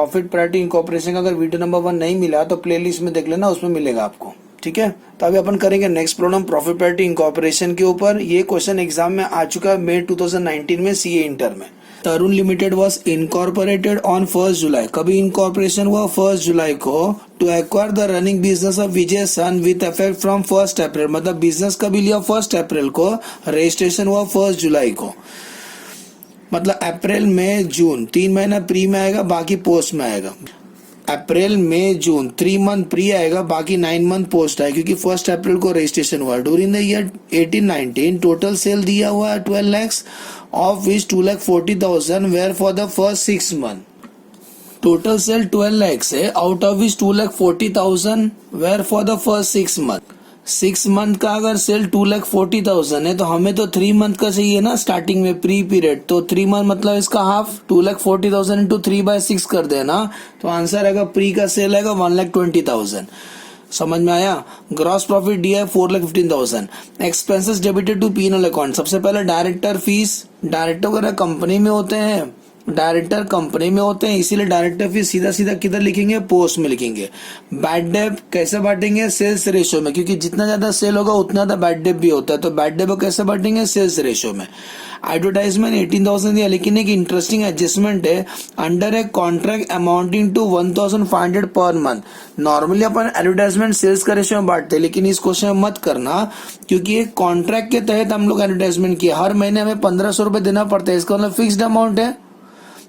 Profit parity incorporation का अगर video number 1 नहीं मिला तो प्लेलिस्ट में देख लेना, उसमें मिलेगा आपको। ठीक है, तो अभी अपन करेंगे next problem profit parity incorporation के ऊपर। ये क्वेश्चन एग्जाम में आ चुका है मई 2019 में सीए इंटर में। Tarun limited was incorporated on 1 July. कभी इनकॉर्पोरेशन हुआ 1 जुलाई को to acquire the running business of Vijay son with effect from 1 April. मतलब बिजनेस कभी लिया 1 अप्रैल को, रजिस्ट्रेशन हुआ 1 जुलाई को। मतलब अप्रैल मई जून 3 महीना प्री में आएगा, बाकी पोस्ट में आएगा। अप्रैल मई जून 3 मंथ प्री आएगा, बाकी 9 मंथ पोस्ट आएगा, क्योंकि 1 अप्रैल को रजिस्ट्रेशन हुआ। During the year 18-19 total sale दिया हुआ है 12 lakhs, of which 2,40,000 were for the first 6 month. Total sale 12 lakhs है, out of which 2,40,000 were for the first 6 month. 6 month का अगर सेल 2,40,000 है तो हमें तो 3 मंथ का चाहिए ना स्टार्टिंग में प्री पीरियड। तो 3 मंथ मतलब इसका हाफ 2,40,000 इंटू 3/6 कर देना, तो आंसर आएगा प्री का सेल आएगा 1,20,000। समझ में आया। ग्रॉस प्रॉफिट दिया है 4,15,000। Expenses debited to PNL account. सबसे पहले डायरेक्टर फीस, डायरेक्टर वगैरह कंपनी में होते हैं, डायरेक्टर कंपनी में होते हैं, इसीलिए डायरेक्टर फीस सीधा सीधा किधर लिखेंगे, पोस्ट में लिखेंगे। बैड डेट कैसे बांटेंगे, सेल्स रेशियो में, क्योंकि जितना ज्यादा सेल होगा उतना ज्यादा बैड डेट भी होता है, तो बैड डेट को कैसे बांटेंगे, सेल्स रेशियो में। एडवर्टाइजमेंट 18,000 दिया, लेकिन एक इंटरेस्टिंग एडजस्टमेंट है, under a contract amounting to 1,500 per month. Normally अपन एडवर्टाइजमेंट सेल्स का रेशियो में बांटते हैं, लेकिन इस क्वेश्चन में मत करना, क्योंकि एक कॉन्ट्रैक्ट के तहत हम लोग एडवर्टाइजमेंट किया, हर महीने हमें 1,500 रुपए देना पड़ता है। इसका मतलब फिक्स्ड अमाउंट है,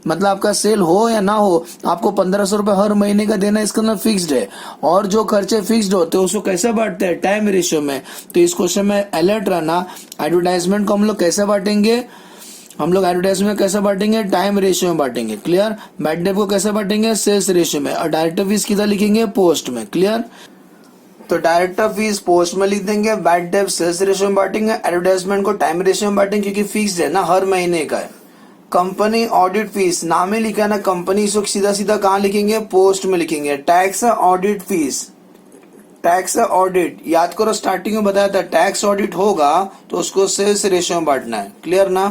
मतलब आपका सेल हो या ना हो आपको 1,500 रुपए हर महीने का देना, इसका मतलब फिक्स्ड है। और जो खर्चे फिक्स्ड होते हैं उसको कैसे बांटते हैं, टाइम रेशियो में। तो इस क्वेश्चन में अलर्ट रहना। एडवर्टाइजमेंट को हम लोग कैसे बांटेंगे, हम लोग एडवर्टाइजमेंट कैसे बांटेंगे, टाइम रेशियो में बांटेंगे। क्लियर। बैड डेट को कैसे बांटेंगे, सेल्स रेशियो में। और डायरेक्टर फीस किधर लिखेंगे, पोस्ट में। क्लियर। तो डायरेक्टर फीस पोस्ट में लिख देंगे, बैड डेट सेल्स रेशियो में बांटेंगे, एडवर्टाइजमेंट को टाइम रेशियो में बांटेंगे, क्योंकि फिक्स्ड है ना, हर महीने का है। कंपनी ऑडिट फीस, नाम ही लिखा है ना कंपनी, इसको सीधा सीधा कहाँ लिखेंगे, पोस्ट में लिखेंगे। Tax audit fees, tax audit याद करो, स्टार्टिंग में बताया था टैक्स ऑडिट होगा तो उसको सेल्स रेशियो में बांटना है। क्लियर ना।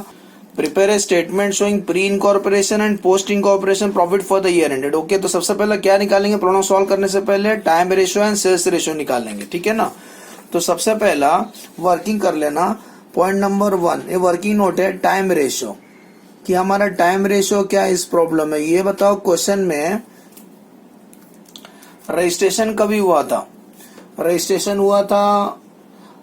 Prepare a statement showing pre incorporation and post incorporation profit for the year ended. Okay, तो सबसे पहले क्या निकालेंगे, प्रॉब्लम सॉल्व करने से पहले time ratio and sales ratio निकालेंगे। ठीक है ना। तो सबसे पहला वर्किंग कर लेना। पॉइंट नंबर 1, ये वर्किंग नोट है, टाइम रेशियो, कि हमारा टाइम रेशियो क्या है इस प्रॉब्लम में। ये बताओ, क्वेश्चन में रजिस्ट्रेशन कभी हुआ था, रजिस्ट्रेशन हुआ था,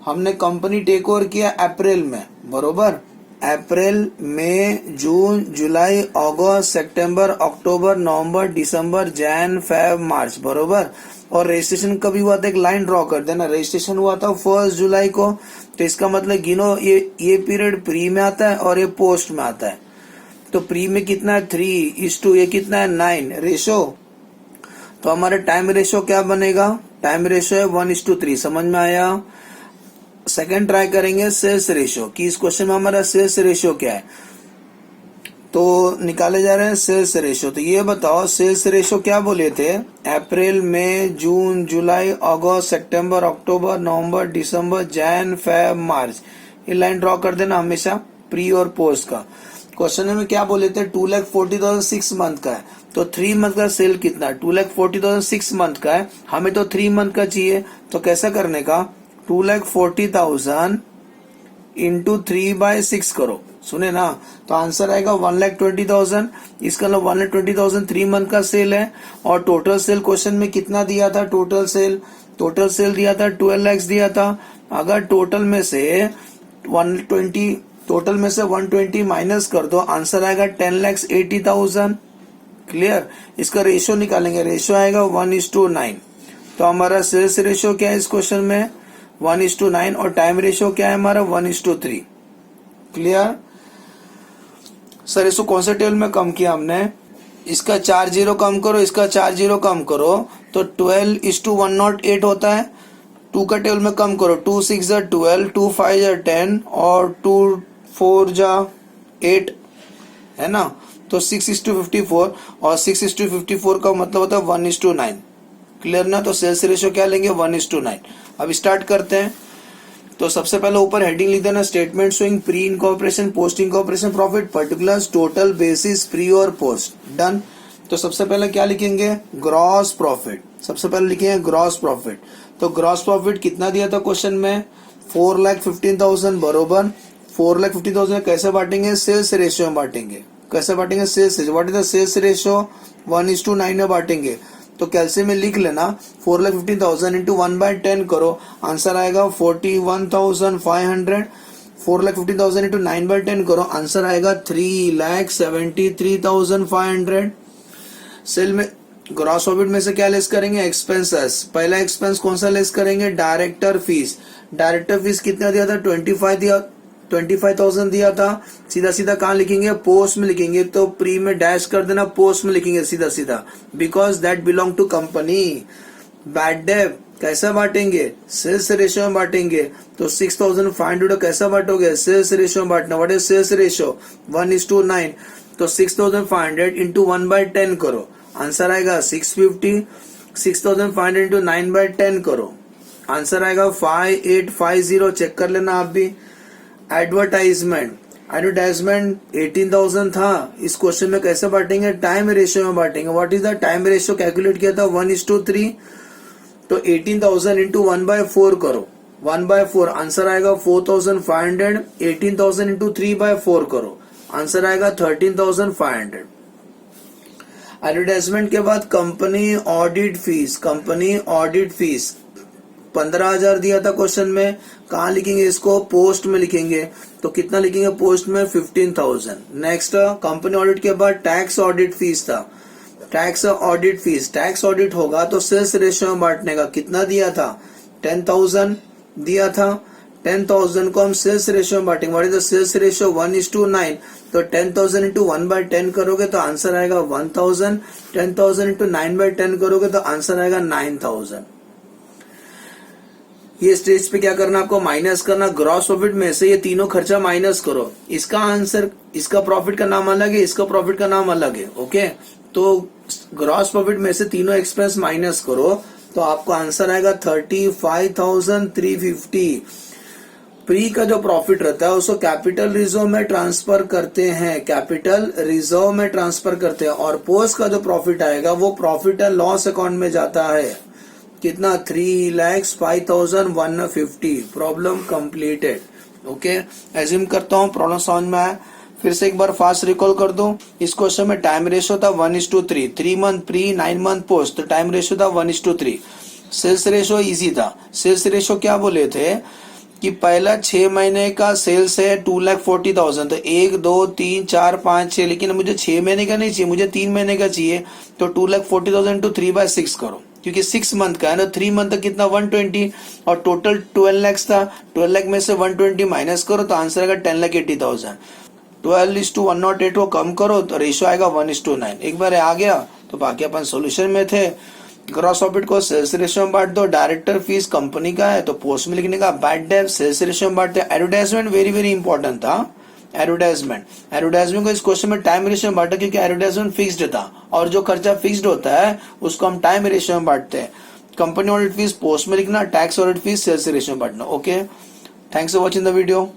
हमने कंपनी टेक ओवर किया अप्रैल में, बरोबर। अप्रैल, मई, जून, जुलाई, अगस्त, सितंबर, अक्टूबर, नवंबर, दिसंबर, जैन, फेब, मार्च, बरोबर। और रजिस्ट्रेशन कभी हुआ था, एक लाइन ड्रॉ कर देना। रजिस्ट्रेशन हुआ था 1 जुलाई को, तो इसका मतलब गिनो, ये पीरियड प्री में आता है और ये पोस्ट में आता है। तो प्री में कितना है 3:2, ये कितना है 9 रेशो। तो हमारा टाइम रेशो क्या बनेगा, टाइम रेशो है 1:3। समझ में आया। सेकंड ट्राई करेंगे सेल्स रेशो, कि इस क्वेश्चन में हमारा सेल्स रेशो क्या है, तो निकाले जा रहे हैं सेल्स रेशो। तो ये बताओ सेल्स रेशो क्या बोले थे, अप्रैल, मई, जून, जुलाई, अगस्त, सितंबर, अक्टूबर, नवंबर, दिसंबर, जैन, फेब, मार्च। ये लाइन ड्रॉ कर देना हमेशा प्री और पोस्ट का। क्वेश्चन में क्या बोले थे, 2,40,000 6 मंथ का है, तो 3 मंथ का सेल कितना है, 2,40,000 6 मंथ का है, हमें तो 3 मंथ का चाहिए। तो कैसा करने का, 2,40,000 इंटू 3/6 करो, सुने ना, तो आंसर आएगा 1,20,000। इसका मतलब 1,20,000 3 मंथ का सेल है। और टोटल सेल क्वेश्चन में कितना दिया था, टोटल सेल दिया था 12 lakhs दिया था। अगर टोटल में से 120 माइनस कर दो, आंसर आएगा 10,80,000। क्लियर। इसका रेशियो निकालेंगे, रेशियो आएगा 1:9। तो हमारा सेल्स रेशियो क्या है इस क्वेश्चन में, 1:9, और टाइम रेशियो क्या है हमारा 1:3। क्लियर। सर इसको कौन से टेबल में कम किया हमने, इसका 4 0 कम करो, इसका 4 0 कम करो, तो 12:108 होता है। 2 का टेबल में कम करो, 2 6 12, 2 5 10, और 2 4 8 है ना। तो 6:54, और 6:54 का मतलब होता है 1:9। क्लियर ना। तो सेल्स रेशियो क्या लेंगे, 1:9। अब स्टार्ट करते हैं। तो सबसे पहले ऊपर हेडिंग लिख देना, statement showing pre incorporation post incorporation profit, particulars, total, basis, pre और पोस्ट। डन। तो सबसे पहले क्या लिखेंगे, ग्रॉस प्रॉफिट। सबसे पहले लिखेंगे ग्रॉस प्रॉफिट। तो ग्रॉस प्रॉफिट कितना दिया था क्वेश्चन में, 4,15,000 बरोबर 4,15,000 कैसे बांटेंगे, सेल्स रेशियो में बांटेंगे। कैसे बांटेंगे, sales ratio. What is the sales ratio, 1:9 में बांटेंगे। तो कैलसी में लिख लेना 4,15,000 इंटू 1/10 करो, आंसर आएगा 41,500। 4,15,000 इंटू 9/10 करो, आंसर आएगा 3,73,500। सेल में ग्रॉस प्रॉफिट में से क्या लेस करेंगे, एक्सपेंसेस। पहला एक्सपेंस कौन सा लेस करेंगे, डायरेक्टर फीस। डायरेक्टर फीस कितना दिया था, 25,000 दिया था। सीधा सीधा कहाँ लिखेंगे, पोस्ट में लिखेंगे। तो प्री में डैश कर देना, पोस्ट में लिखेंगे सीधा सीधा, because that belong to company. Bad debt कैसा बांटेंगे, सेल्स रेशियो में बांटेंगे। तो 6,500 कैसा बांटोगे, सेल्स रेशियो में बांटना। What is sales ratio, 1:9। तो 6,500 इंटू 1/10 करो, आंसर आएगा 650। 6,500 इंटू 9/10 करो, आंसर आएगा 5850। चेक कर लेना आप भी। एडवर्टाइजमेंट 18,000 था। इस क्वेश्चन में कैसे बांटेंगे, टाइम रेशियो में बांटेंगे। What is the time ratio, calculate किया था 1:3। तो 18,000 इंटू 1/4 करो, 1/4 आंसर आएगा 4,500। 18,000 इंटू 3/4 करो, आंसर आएगा 13,500। एडवर्टाइजमेंट के बाद company audit fees. Company audit fees 15,000 दिया था क्वेश्चन में। कहाँ लिखेंगे इसको, पोस्ट में लिखेंगे। तो कितना लिखेंगे पोस्ट में, 15,000। नेक्स्ट कंपनी ऑडिट के बाद टैक्स ऑडिट फीस था। Tax audit fees, tax audit होगा तो सेल्स रेशियो में बांटने का। कितना दिया था, 10,000 दिया था। 10,000 को हम सेल्स रेशियो में बांटेंगे। What is the sales ratio, 1:9। तो 10,000 इंटू 1/10 करोगे तो आंसर आएगा 1,000। 10,000 इंटू 9/10 करोगे तो आंसर आएगा 9,000। ये स्टेज पे क्या करना, आपको माइनस करना। ग्रॉस प्रॉफिट में से ये तीनों खर्चा माइनस करो। इसका आंसर, इसका प्रॉफिट का नाम अलग है, इसका प्रॉफिट का नाम अलग है। ओके, तो ग्रॉस प्रॉफिट में से तीनों एक्सपेंस माइनस करो तो आपको आंसर आएगा 35,350। प्री का जो प्रॉफिट रहता है उसको कैपिटल रिजर्व में ट्रांसफर करते हैं, कैपिटल रिजर्व में ट्रांसफर करते हैं। और पोस्ट का जो प्रॉफिट आएगा वो प्रॉफिट एंड लॉस अकाउंट में जाता है। कितना, 3,05,150। Problem completed. ओके, एज्यूम करता हूँ प्रॉब्लम समझ में आया। फिर से एक बार फास्ट रिकॉल कर दो। इस क्वेश्चन में टाइम रेशियो था 1:3। 3 मंथ प्री, 9 मंथ पोस्ट, तो टाइम रेशियो था 1:3। सेल्स रेशियो इजी था। सेल्स रेशियो क्या बोले थे कि पहला 6 महीने का सेल्स है 2,40,000। तो 1, 2, 3, 4, 5, 6, लेकिन मुझे 6 महीने का नहीं चाहिए, मुझे 3 महीने का चाहिए। तो 2,40,000 इंटू 3/6 करो, क्योंकि 6 मंथ का है ना। 3 मंथ तक कितना, 120। और टोटल 12 लाख था। 12 लाख में से 120 माइनस करो तो आंसर आएगा 10,80,000। 12:108 को कम करो तो रेशियो आएगा 1:9। एक बार आ गया तो बाकी अपन सोल्यूशन में थे। ग्रॉस प्रॉफिट को सेल्स रेशियो में बांट दो। डायरेक्टर फीस कंपनी का है तो पोस्ट में लिखने का। बैड डेट सेल्स रेशियो में बांटते हैं। एडवर्टाइजमेंट वेरी वेरी इंपॉर्टेंट था। एडवर्टाइजमेंट को इस क्वेश्चन में टाइम रेशियो में बांटा क्योंकि एडवर्टाइजमेंट फिक्स्ड था और जो खर्चा फिक्स्ड होता है उसको हम टाइम रेशियो में बांटते हैं। कंपनी ऑडिट फीस पोस्ट में लिखना, tax audit fees sales ratio में बांटना। Okay, thanks for watching the video.